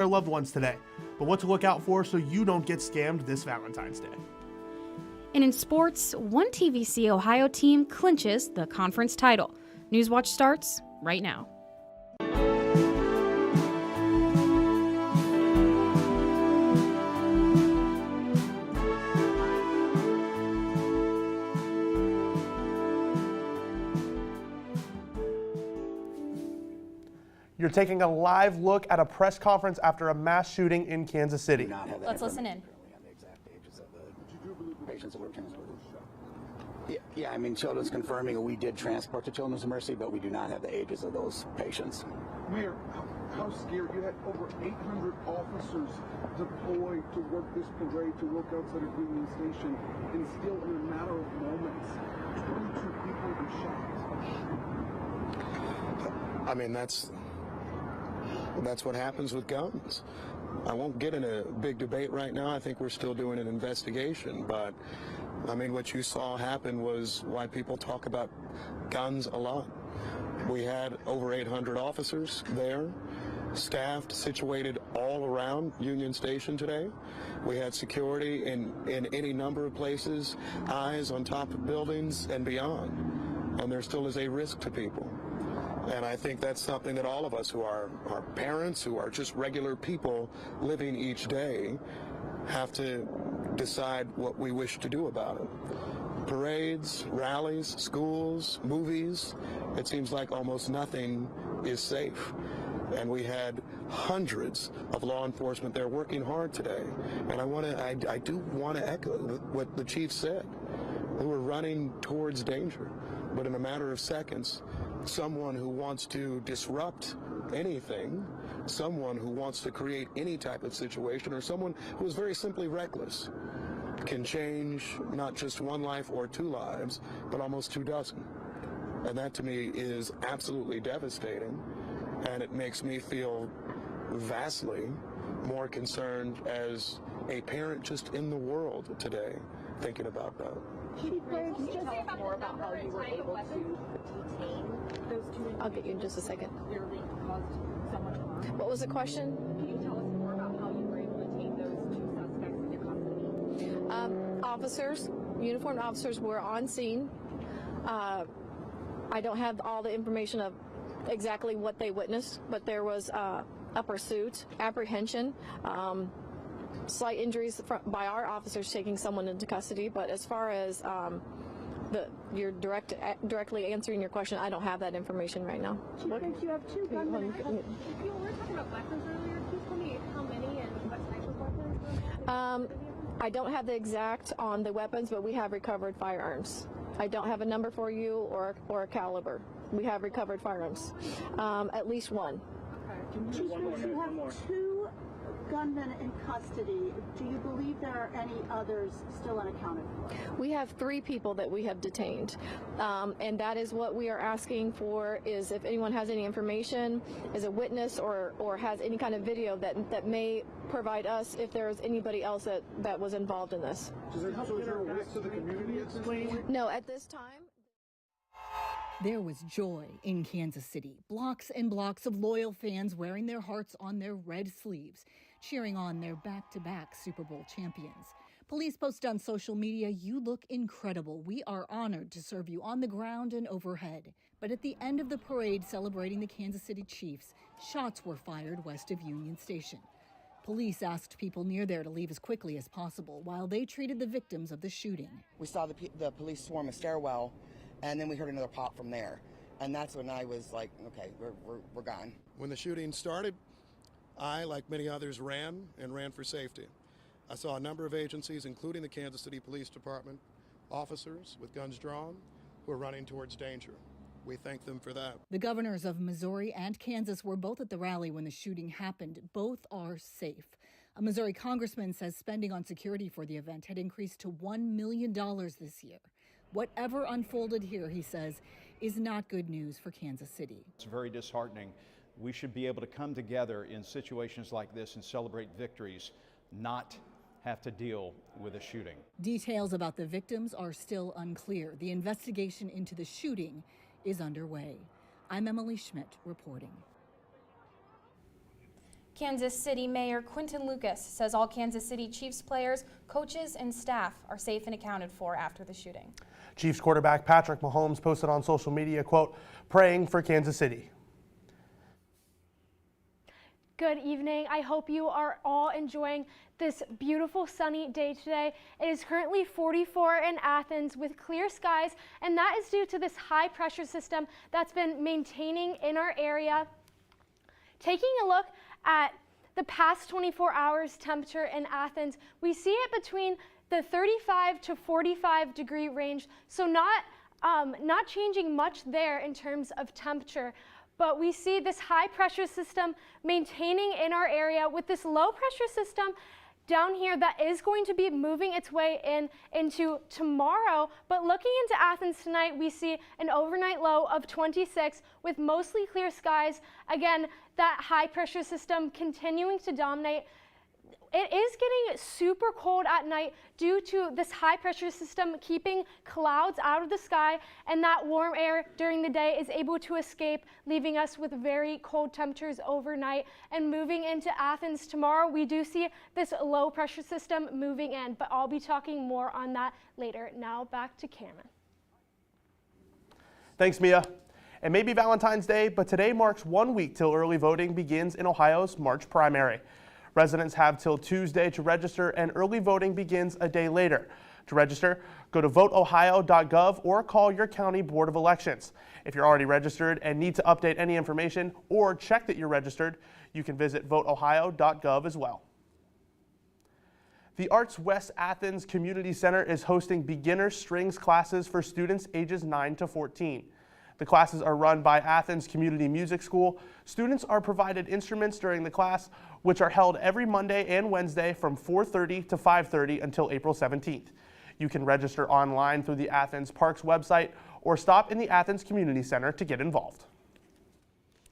their loved ones today, but what to look out for so you don't get scammed this Valentine's Day. And in sports, one TVC Ohio team clinches the conference title. Newswatch starts right now. You're taking a live look at a press conference after a mass shooting in Kansas City. Let's listen in. Patients that were transported. Yeah, I mean, Children's confirming we did transport to Children's Mercy, but we do not have the ages of those patients. Mayor, how scared? You had over 800 officers deployed to work this parade, to work outside of Union Station, and still in a matter of moments, 22 people were shot. I mean, that's what happens with guns. I won't get in a big debate right now. I think we're still doing an investigation, but I mean, what you saw happen was why people talk about guns a lot. We had over 800 officers there, staffed, situated all around Union Station today. We had security in any number of places, eyes on top of buildings and beyond, and there still is a risk to people. And I think that's something that all of us who are parents, who are just regular people living each day, have to decide what we wish to do about it. Parades, rallies, schools, movies, it seems like almost nothing is safe. And we had hundreds of law enforcement there working hard today. And I do want to echo what the chief said. We were running towards danger, but in a matter of seconds, someone who wants to disrupt anything, someone who wants to create any type of situation, or someone who is very simply reckless can change not just one life or two lives, but almost 24. And that to me is absolutely devastating, and it makes me feel vastly more concerned as a parent just in the world today thinking about that. Chief, can you tell us more about how you were able to detain those two? I'll get you in just a second. Clearly caused so much harm. What was the question? Can you tell us more about how you were able to detain those two suspects into custody? Officers, uniformed officers were on scene. I don't have all the information of exactly what they witnessed, but there was a pursuit, apprehension, slight injuries by our officers taking someone into custody. But as far as you're directly answering your question, I don't have that information right now. You have two gunmen. We were talking about weapons earlier. Can you tell me how many and what type of weapons? I don't have the exact on the weapons, but we have recovered firearms. I don't have a number for you or a caliber. We have recovered firearms, at least one. Chief, you have two gunmen in custody. Do you believe there are any others still unaccounted for? We have 3 people that we have detained, and that is what we are asking for, is if anyone has any information, is a witness or has any kind of video that may provide us if there is anybody else that was involved in this. So is there a risk to the community at this point? No, at this time. There was joy in Kansas City. Blocks and blocks of loyal fans wearing their hearts on their red sleeves, cheering on their back-to-back Super Bowl champions. Police posted on social media, "You look incredible. We are honored to serve you on the ground and overhead." But at the end of the parade celebrating the Kansas City Chiefs, shots were fired west of Union Station. Police asked people near there to leave as quickly as possible while they treated the victims of the shooting. We saw the police swarm a stairwell, and then we heard another pop from there. And that's when I was like, okay, we're gone. When the shooting started, I, like many others, ran for safety. I saw a number of agencies, including the Kansas City Police Department, officers with guns drawn who were running towards danger. We thank them for that. The governors of Missouri and Kansas were both at the rally when the shooting happened. Both are safe. A Missouri congressman says spending on security for the event had increased to $1 million this year. Whatever unfolded here, he says, is not good news for Kansas City. It's very disheartening. We should be able to come together in situations like this and celebrate victories, not have to deal with a shooting. Details about the victims are still unclear. The investigation into the shooting is underway. I'm Emily Schmidt reporting. Kansas City Mayor Quinton Lucas says all Kansas City Chiefs players, coaches, and staff are safe and accounted for after the shooting. Chiefs quarterback Patrick Mahomes posted on social media, quote, "Praying for Kansas City." Good evening. I hope you are all enjoying this beautiful sunny day today. It is currently 44 in Athens with clear skies, and that is due to this high pressure system that's been maintaining in our area. Taking a look at the past 24 hours temperature in Athens, we see it between the 35 to 45 degree range, so not changing much there in terms of temperature. But we see this high pressure system maintaining in our area with this low pressure system down here that is going to be moving its way into tomorrow. But looking into Athens tonight, we see an overnight low of 26 with mostly clear skies. Again, that high pressure system continuing to dominate. It is getting super cold at night due to this high pressure system keeping clouds out of the sky, and that warm air during the day is able to escape, leaving us with very cold temperatures overnight. And moving into Athens tomorrow, we do see this low pressure system moving in, but I'll be talking more on that later. Now back to Cameron. Thanks, Mia. It may be Valentine's Day, but today marks 1 week till early voting begins in Ohio's March primary. Residents have till Tuesday to register, and early voting begins a day later. To register, go to voteohio.gov or call your county board of elections. If you're already registered and need to update any information or check that you're registered, you can visit voteohio.gov as well. The Arts West Athens Community Center is hosting beginner strings classes for students ages 9 to 14. The classes are run by Athens Community Music School. Students are provided instruments during the class, which are held every Monday and Wednesday from 4:30 to 5:30 until April 17th. You can register online through the Athens Parks website or stop in the Athens Community Center to get involved.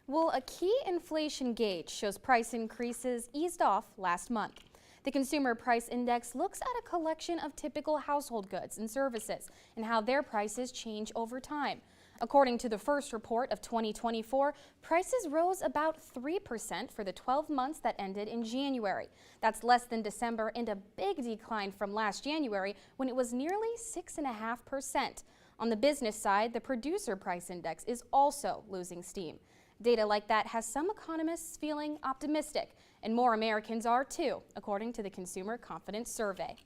Well, a key inflation gauge shows price increases eased off last month. The Consumer Price Index looks at a collection of typical household goods and services and how their prices change over time. According to the first report of 2024, prices rose about 3% for the 12 months that ended in January. That's less than December and a big decline from last January when it was nearly 6.5%. On the business side, the Producer Price Index is also losing steam. Data like that has some economists feeling optimistic, and more Americans are too, according to the Consumer Confidence Survey.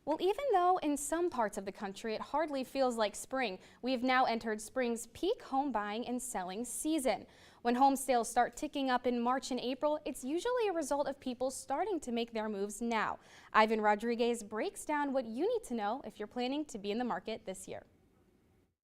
Well, even though in some parts of the country it hardly feels like spring, we've now entered spring's peak home buying and selling season. When home sales start ticking up in March and April, it's usually a result of people starting to make their moves now. Ivan Rodriguez breaks down what you need to know if you're planning to be in the market this year.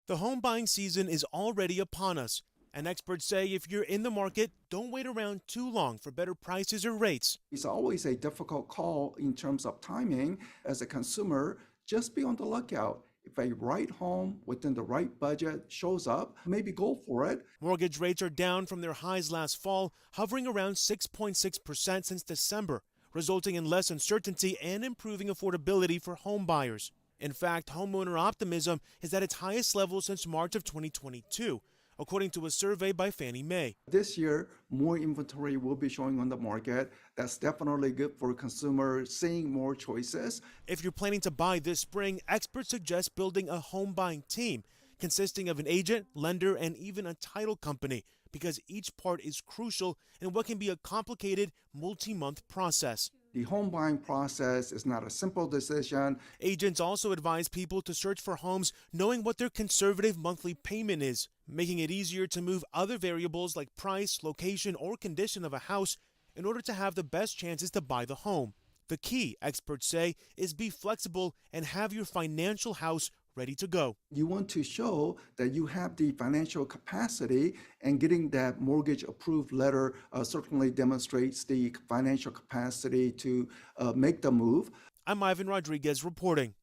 The home buying season is already upon us, and experts say if you're in the market, don't wait around too long for better prices or rates. It's always a difficult call in terms of timing. As a consumer, just be on the lookout. If a right home within the right budget shows up, maybe go for it. Mortgage rates are down from their highs last fall, hovering around 6.6% since December, resulting in less uncertainty and improving affordability for home buyers. In fact, homeowner optimism is at its highest level since March of 2022. According to a survey by Fannie Mae. This year, more inventory will be showing on the market. That's definitely good for consumers, seeing more choices. If you're planning to buy this spring, experts suggest building a home buying team consisting of an agent, lender, and even a title company, because each part is crucial in what can be a complicated multi-month process. The home buying process is not a simple decision. Agents also advise people to search for homes knowing what their conservative monthly payment is, making it easier to move other variables like price, location, or condition of a house in order to have the best chances to buy the home. The key, experts say, is be flexible and have your financial house ready to go. You want to show that you have the financial capacity, and getting that mortgage approved letter certainly demonstrates the financial capacity to make the move. I'm Ivan Rodriguez reporting.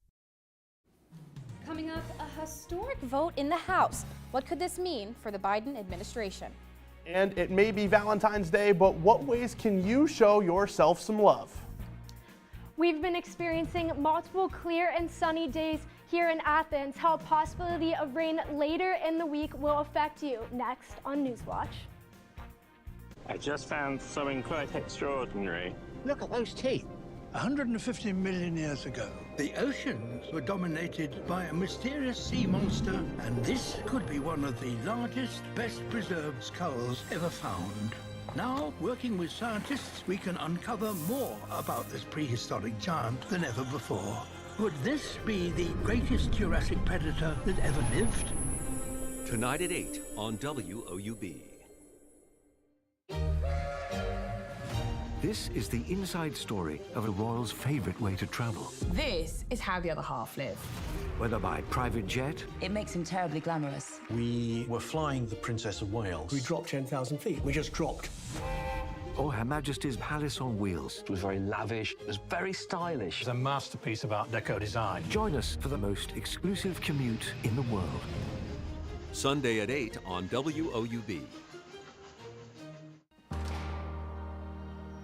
Coming up, a historic vote in the House. What could this mean for the Biden administration? And it may be Valentine's Day, but what ways can you show yourself some love? We've been experiencing multiple clear and sunny days here in Athens. How a possibility of rain later in the week will affect you. Next on Newswatch. I just found something quite extraordinary. Look at those teeth. 150 million years ago, the oceans were dominated by a mysterious sea monster, and this could be one of the largest, best preserved skulls ever found. Now, working with scientists, we can uncover more about this prehistoric giant than ever before. Could this be the greatest Jurassic predator that ever lived? Tonight at 8 on WOUB. This is the inside story of the royals' favourite way to travel. This is how the other half live. Whether by private jet... It makes him terribly glamorous. We were flying the Princess of Wales. We dropped 10,000 feet. We just dropped. Or Her Majesty's Palace on Wheels. It was very lavish. It was very stylish. It's a masterpiece of Art Deco design. Join us for the most exclusive commute in the world. Sunday at 8 on WOUB.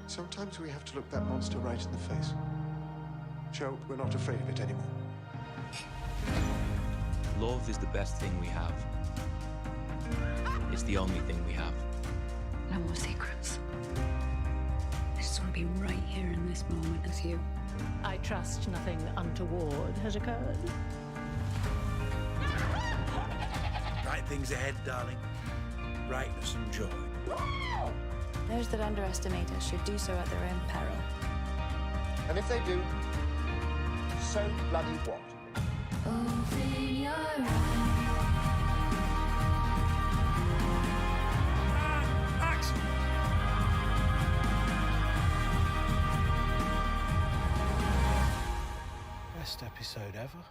Sometimes we have to look that monster right in the face. Show we're not afraid of it anymore. Love is the best thing we have. It's the only thing we have. No more secrets. I just want to be right here in this moment with you. I trust nothing untoward has occurred. Bright things ahead, darling. Brightness and joy. Those that underestimate us should do so at their own peril. And if they do, so bloody what? Open your eyes. Action! Best episode ever.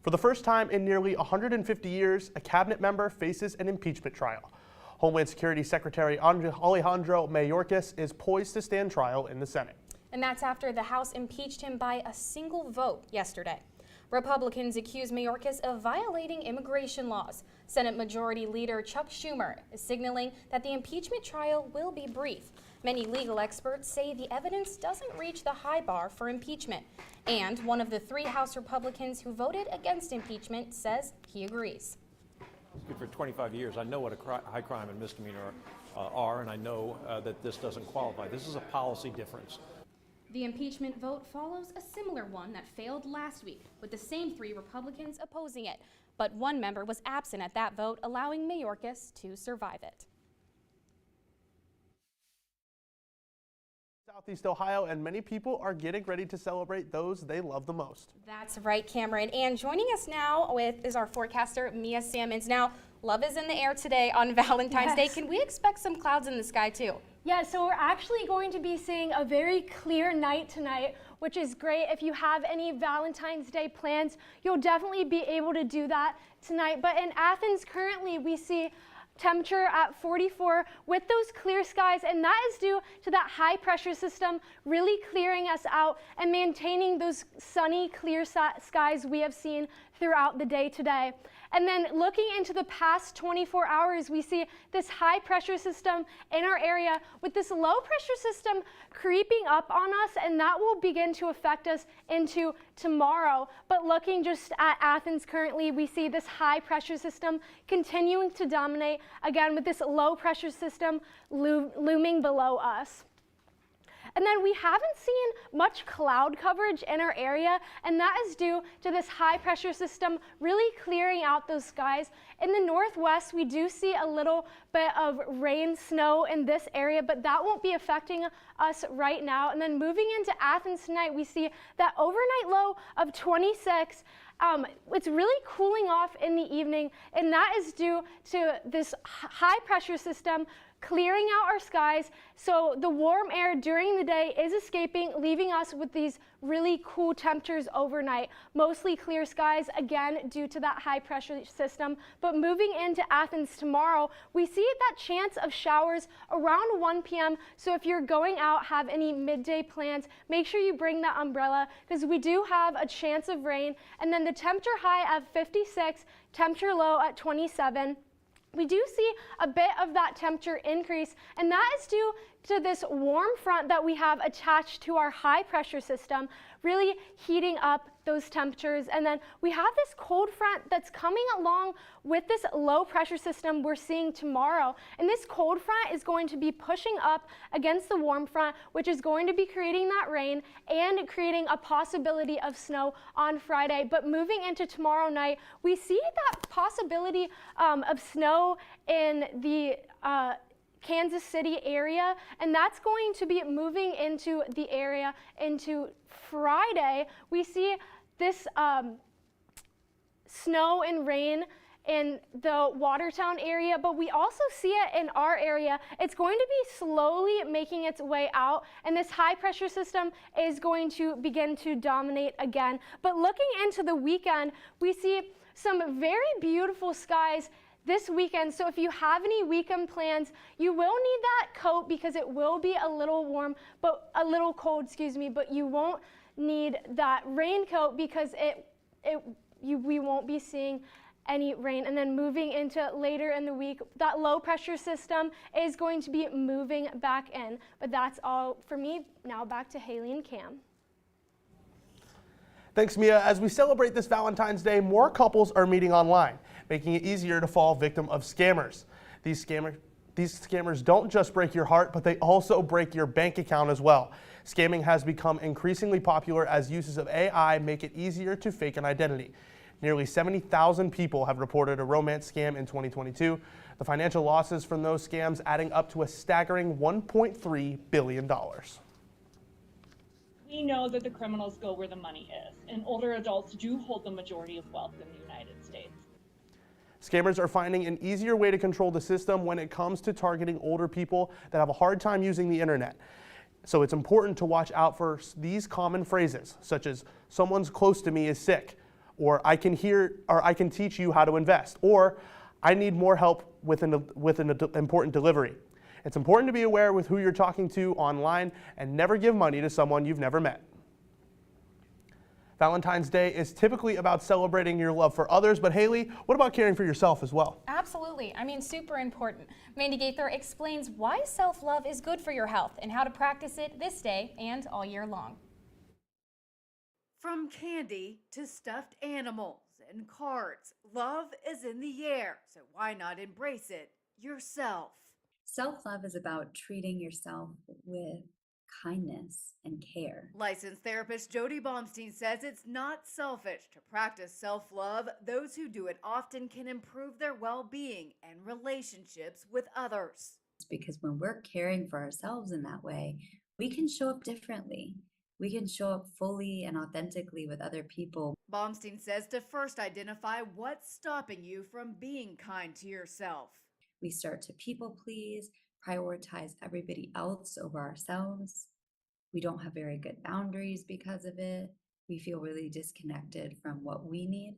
For the first time in nearly 150 years, a cabinet member faces an impeachment trial. Homeland Security Secretary Alejandro Mayorkas is poised to stand trial in the Senate. And that's after the House impeached him by a single vote yesterday. Republicans accuse Mayorkas of violating immigration laws. Senate Majority Leader Chuck Schumer is signaling that the impeachment trial will be brief. Many legal experts say the evidence doesn't reach the high bar for impeachment. And one of the 3 House Republicans who voted against impeachment says he agrees. For 25 years, I know what a high crime and misdemeanor are, and I know that this doesn't qualify. This is a policy difference. The impeachment vote follows a similar one that failed last week, with the same 3 Republicans opposing it. But one member was absent at that vote, allowing Mayorkas to survive it. Southeast Ohio, and many people are getting ready to celebrate those they love the most. That's right, Cameron. And joining us now is our forecaster, Mia Sammons. Now, love is in the air today on Valentine's Day. Can we expect some clouds in the sky too? Yeah, so we're actually going to be seeing a very clear night tonight, which is great. If you have any Valentine's Day plans, you'll definitely be able to do that tonight. But in Athens, currently, we see temperature at 44 with those clear skies, and that is due to that high pressure system really clearing us out and maintaining those sunny, clear skies we have seen throughout the day today. And then looking into the past 24 hours, we see this high pressure system in our area with this low pressure system creeping up on us, and that will begin to affect us into tomorrow. But looking just at Athens currently, we see this high pressure system continuing to dominate, again with this low pressure system looming below us. And then we haven't seen much cloud coverage in our area, and that is due to this high pressure system really clearing out those skies. In the northwest, we do see a little bit of rain, snow in this area, but that won't be affecting us right now. And then moving into Athens tonight, we see that overnight low of 26. It's really cooling off in the evening, and that is due to this high pressure system clearing out our skies, so the warm air during the day is escaping, leaving us with these really cool temperatures overnight. Mostly clear skies, again, due to that high pressure system. But moving into Athens tomorrow, we see that chance of showers around 1 p.m. So if you're going out, have any midday plans, make sure you bring that umbrella, because we do have a chance of rain. And then the temperature high at 56, temperature low at 27. We do see a bit of that temperature increase, and that is due to this warm front that we have attached to our high pressure system, really heating up those temperatures. And then we have this cold front that's coming along with this low pressure system we're seeing tomorrow. And this cold front is going to be pushing up against the warm front, which is going to be creating that rain and creating a possibility of snow on Friday. But moving into tomorrow night, we see that possibility of snow in the Kansas City area, and that's going to be moving into the area into Friday. We see this snow and rain in the Watertown area, but we also see it in our area. It's going to be slowly making its way out, and this high pressure system is going to begin to dominate again. But looking into the weekend, we see some very beautiful skies this weekend. So if you have any weekend plans, you will need that coat because it will be a little warm, but a little cold, excuse me, but you won't need that raincoat because we won't be seeing any rain. And then moving into later in the week, that low pressure system is going to be moving back in. But that's all for me. Now back to Haley and Cam. Thanks, Mia. As we celebrate this Valentine's Day, more couples are meeting online, making it easier to fall victim of scammers. These scammers don't just break your heart, but they also break your bank account as well. Scamming has become increasingly popular as uses of AI make it easier to fake an identity. Nearly 70,000 people have reported a romance scam in 2022. The financial losses from those scams adding up to a staggering $1.3 billion. We know that the criminals go where the money is, and older adults do hold the majority of wealth in the United States. Scammers are finding an easier way to control the system when it comes to targeting older people that have a hard time using the internet. So it's important to watch out for these common phrases, such as "someone's close to me is sick," or "I can teach you how to invest," or "I need more help with an important delivery." It's important to be aware with who you're talking to online and never give money to someone you've never met. Valentine's Day is typically about celebrating your love for others, but Haley, what about caring for yourself as well? Absolutely. I mean, super important. Mandy Gaither explains why self-love is good for your health and how to practice it this day and all year long. From candy to stuffed animals and cards, love is in the air, so why not embrace it yourself? Self-love is about treating yourself with kindness and care. Licensed therapist Jody Baumstein says it's not selfish to practice self-love. Those who do it often can improve their well-being and relationships with others. Because when we're caring for ourselves in that way, we can show up differently. We can show up fully and authentically with other people. Baumstein says to first identify what's stopping you from being kind to yourself. We start to people please, prioritize everybody else over ourselves. We don't have very good boundaries because of it. We feel really disconnected from what we need.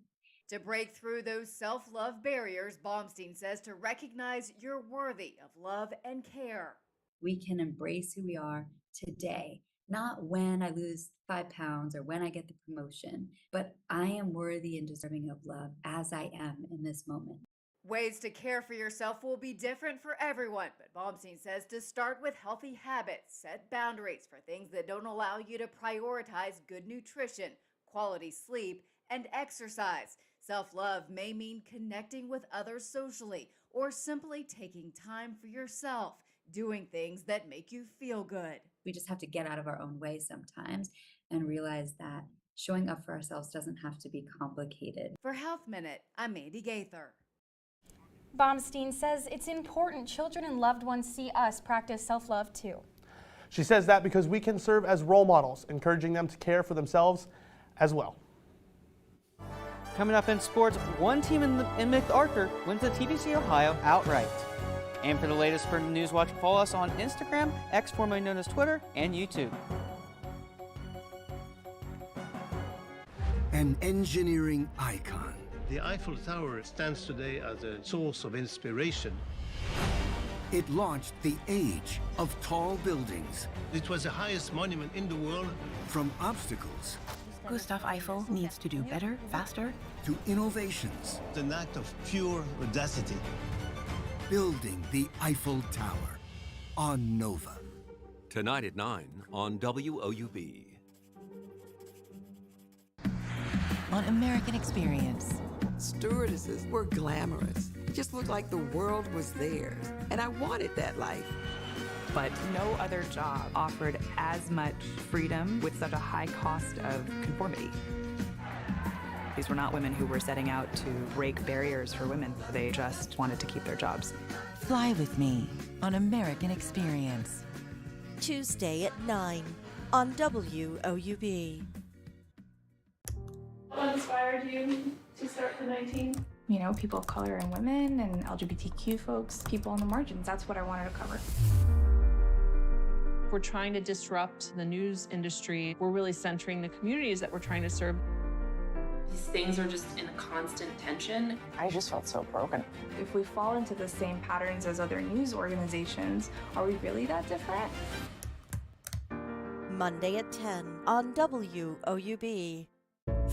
To break through those self-love barriers, Baumstein says to recognize you're worthy of love and care. We can embrace who we are today, not when I lose 5 pounds or when I get the promotion, but I am worthy and deserving of love as I am in this moment. Ways to care for yourself will be different for everyone, but Baumstein says to start with healthy habits, set boundaries for things that don't allow you to prioritize good nutrition, quality sleep, and exercise. Self-love may mean connecting with others socially or simply taking time for yourself, doing things that make you feel good. We just have to get out of our own way sometimes and realize that showing up for ourselves doesn't have to be complicated. For Health Minute, I'm Mandy Gaither. Baumstein says it's important children and loved ones see us practice self-love too. She says that because we can serve as role models, encouraging them to care for themselves as well. Coming up in sports, one team in MacArthur wins the TDC Ohio outright. And for the latest for Newswatch, follow us on Instagram, X formerly known as Twitter, and YouTube. An engineering icon. The Eiffel Tower stands today as a source of inspiration. It launched the age of tall buildings. It was the highest monument in the world. From obstacles. Gustav Eiffel needs to do better, faster. To innovations. It's an act of pure audacity. Building the Eiffel Tower on Nova. Tonight at 9 on WOUB. On American Experience. Stewardesses were glamorous. It just looked like the world was theirs. And I wanted that life. But no other job offered as much freedom with such a high cost of conformity. These were not women who were setting out to break barriers for women. They just wanted to keep their jobs. Fly with me on American Experience. Tuesday at 9 on WOUB. What inspired you to start the 19? You know, people of color and women and LGBTQ folks, people on the margins. That's what I wanted to cover. We're trying to disrupt the news industry. We're really centering the communities that we're trying to serve. These things are just in a constant tension. I just felt so broken. If we fall into the same patterns as other news organizations, are we really that different? Monday at 10 on WOUB.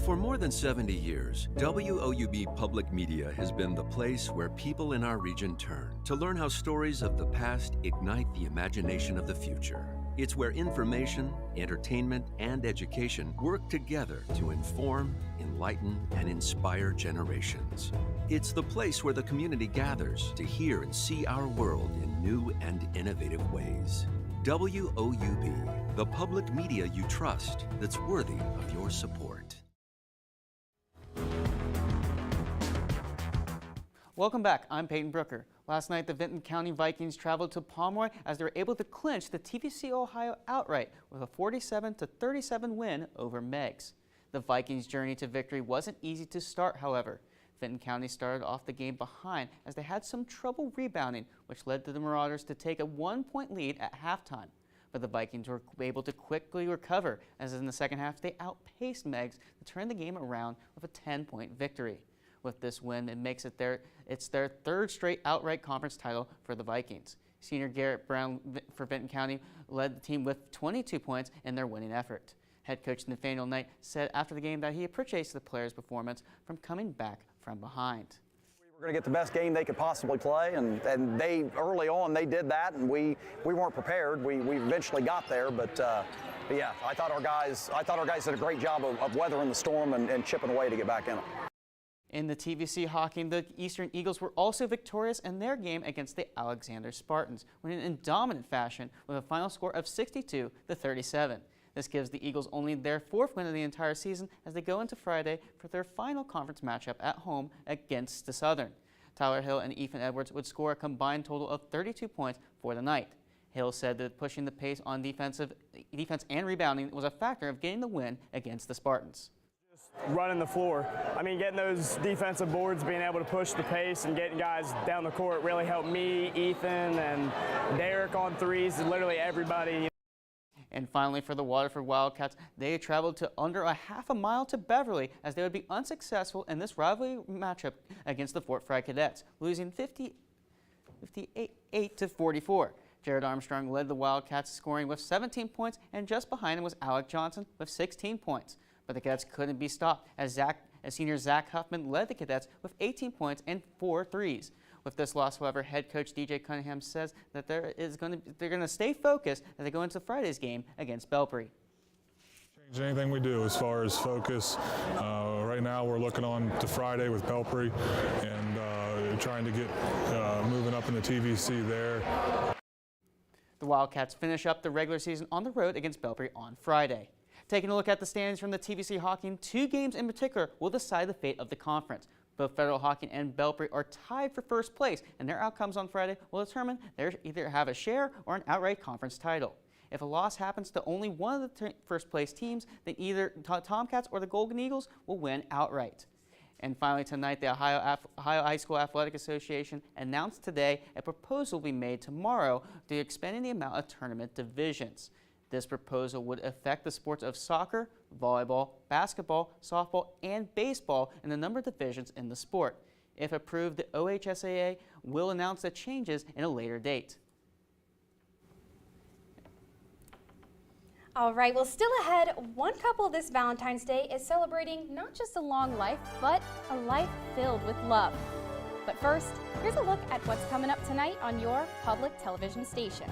For more than 70 years, WOUB Public Media has been the place where people in our region turn to learn how stories of the past ignite the imagination of the future. It's where information, entertainment, and education work together to inform, enlighten, and inspire generations. It's the place where the community gathers to hear and see our world in new and innovative ways. WOUB, the public media you trust that's worthy of your support. Welcome back. I'm Peyton Brooker. Last night, the Vinton County Vikings traveled to Pomeroy as they were able to clinch the TVC Ohio outright with a 47-37 win over Meigs. The Vikings' journey to victory wasn't easy to start, however. Vinton County started off the game behind as they had some trouble rebounding, which led to the Marauders to take a 1-point lead at halftime. But the Vikings were able to quickly recover, as in the second half they outpaced Meigs to turn the game around with a 10-point victory. With this win, it makes it their third straight outright conference title for the Vikings. Senior Garrett Brown for Vinton County led the team with 22 points in their winning effort. Head coach Nathaniel Knight said after the game that he appreciates the players' performance from coming back from behind. We're going to get the best game they could possibly play, and they early on they did that, and we weren't prepared. We eventually got there, but yeah, I thought our guys did a great job of weathering the storm and chipping away to get back in it. In the TVC hockey, the Eastern Eagles were also victorious in their game against the Alexander Spartans, winning in dominant fashion with a final score of 62-37. This gives the Eagles only their fourth win of the entire season as they go into Friday for their final conference matchup at home against the Southern. Tyler Hill and Ethan Edwards would score a combined total of 32 points for the night. Hill said that pushing the pace on defense and rebounding was a factor of getting the win against the Spartans. Running the floor. I mean, getting those defensive boards, being able to push the pace and getting guys down the court really helped me, Ethan, and Derek on threes, and literally everybody. And finally, for the Waterford Wildcats, they traveled to under a half a mile to Beverly as they would be unsuccessful in this rivalry matchup against the Fort Fry Cadets, losing 58-44. Jared Armstrong led the Wildcats, scoring with 17 points, and just behind him was Alec Johnson with 16 points. But the Cadets couldn't be stopped as senior Zach Huffman led the Cadets with 18 points and 4 threes. With this loss, however, head coach DJ Cunningham says that they're going to stay focused as they go into Friday's game against Belpre. Change anything we do as far as focus. Right now we're looking on to Friday with Belpre and trying to get moving up in the TVC there. The Wildcats finish up the regular season on the road against Belpre on Friday. Taking a look at the standings from the TVC Hockey, 2 games in particular will decide the fate of the conference. Both Federal Hockey and Belpre are tied for first place, and their outcomes on Friday will determine they either have a share or an outright conference title. If a loss happens to only one of the first place teams, then either Tomcats or the Golden Eagles will win outright. And finally tonight, the Ohio High School Athletic Association announced today a proposal will be made tomorrow to expanding the amount of tournament divisions. This proposal would affect the sports of soccer, volleyball, basketball, softball, and baseball in the number of divisions in the sport. If approved, the OHSAA will announce the changes in a later date. All right, well, still ahead, one couple this Valentine's Day is celebrating not just a long life, but a life filled with love. But first, here's a look at what's coming up tonight on your public television station.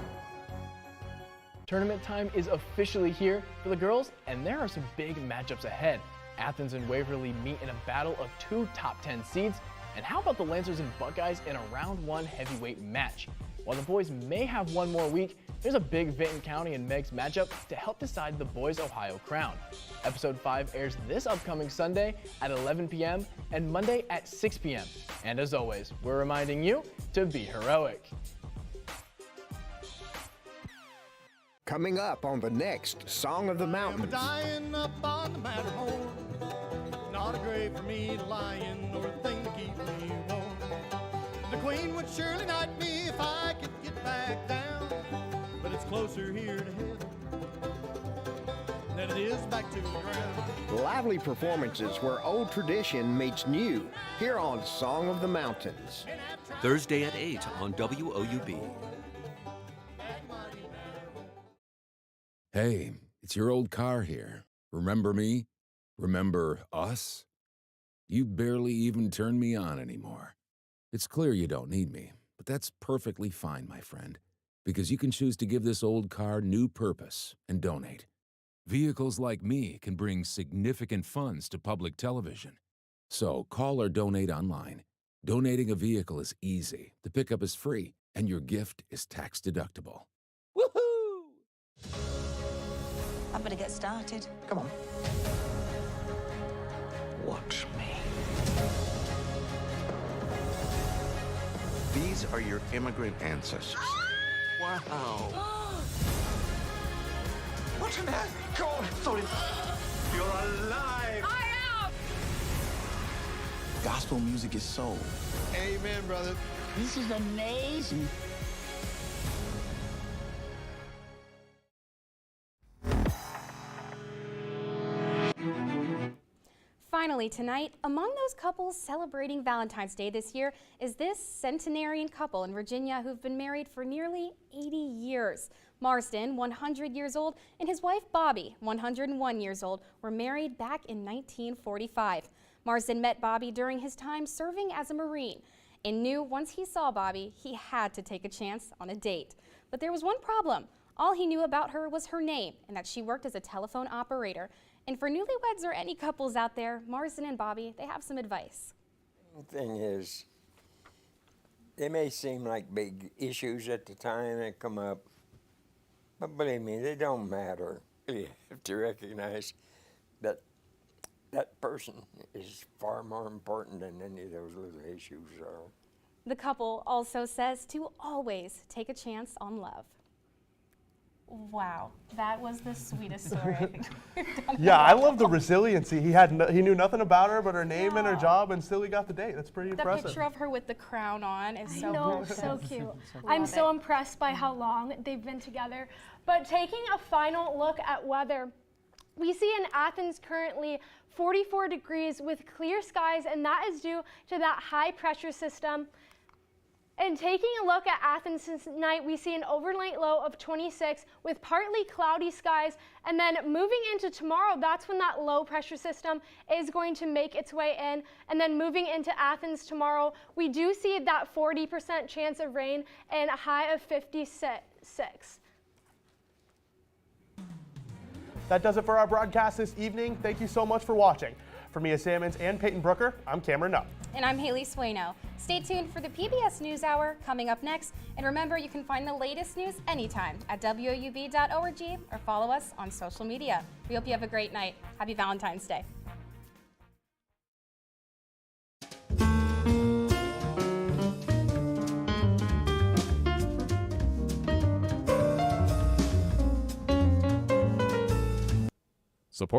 Tournament time is officially here for the girls, and there are some big matchups ahead. Athens and Waverly meet in a battle of two top 10 seeds. And how about the Lancers and Buckeyes in a round 1 heavyweight match? While the boys may have one more week, there's a big Vinton County and Meigs matchup to help decide the boys' Ohio crown. Episode 5 airs this upcoming Sunday at 11 p.m. and Monday at 6 p.m. And as always, we're reminding you to be heroic. Coming up on the next Song of the Mountains. Dying up on the Matterhorn. Not a grave for me to lie in, nor a thing to keep me warm. The Queen would surely knight me if I could get back down, but it's closer here to heaven than it is back to the ground. Lively performances where old tradition meets new, here on Song of the Mountains. Thursday at 8 on WOUB. Hey, it's your old car here. Remember me? Remember us? You barely even turn me on anymore. It's clear you don't need me, but that's perfectly fine, my friend, because you can choose to give this old car new purpose and donate. Vehicles like me can bring significant funds to public television. So call or donate online. Donating a vehicle is easy, the pickup is free, and your gift is tax deductible. Woohoo! I'm gonna get started. Come on. Watch me. These are your immigrant ancestors. Wow. What an act! God, sorry. You're alive! I am! Gospel music is soul. Amen, brother. This is amazing. Finally tonight, among those couples celebrating Valentine's Day this year is this centenarian couple in Virginia who've been married for nearly 80 years. Marston, 100 years old, and his wife Bobby, 101 years old, were married back in 1945. Marston met Bobby during his time serving as a Marine and knew once he saw Bobby, he had to take a chance on a date. But there was one problem. All he knew about her was her name and that she worked as a telephone operator. And for newlyweds or any couples out there, Marston and Bobby, they have some advice. The thing is, they may seem like big issues at the time that come up, but believe me, they don't matter. You have to recognize that that person is far more important than any of those little issues are. The couple also says to always take a chance on love. Wow, that was the sweetest story I think we've done. Yeah, I love the resiliency. He knew nothing about her but her name and her job, and still he got the date. That's pretty impressive. The picture of her with the crown on is so No, beautiful. so cute. I'm so impressed by how long they've been together. But taking a final look at weather, we see in Athens currently 44 degrees with clear skies, and that is due to that high pressure system. And taking a look at Athens tonight, we see an overnight low of 26 with partly cloudy skies. And then moving into tomorrow, that's when that low pressure system is going to make its way in. And then moving into Athens tomorrow, we do see that 40% chance of rain and a high of 56. That does it for our broadcast this evening. Thank you so much for watching. For Mia Sammons and Peyton Brooker, I'm Cameron Nutt. And I'm Haley Sueno. Stay tuned for the PBS NewsHour coming up next. And remember, you can find the latest news anytime at WOUB.org or follow us on social media. We hope you have a great night. Happy Valentine's Day. Support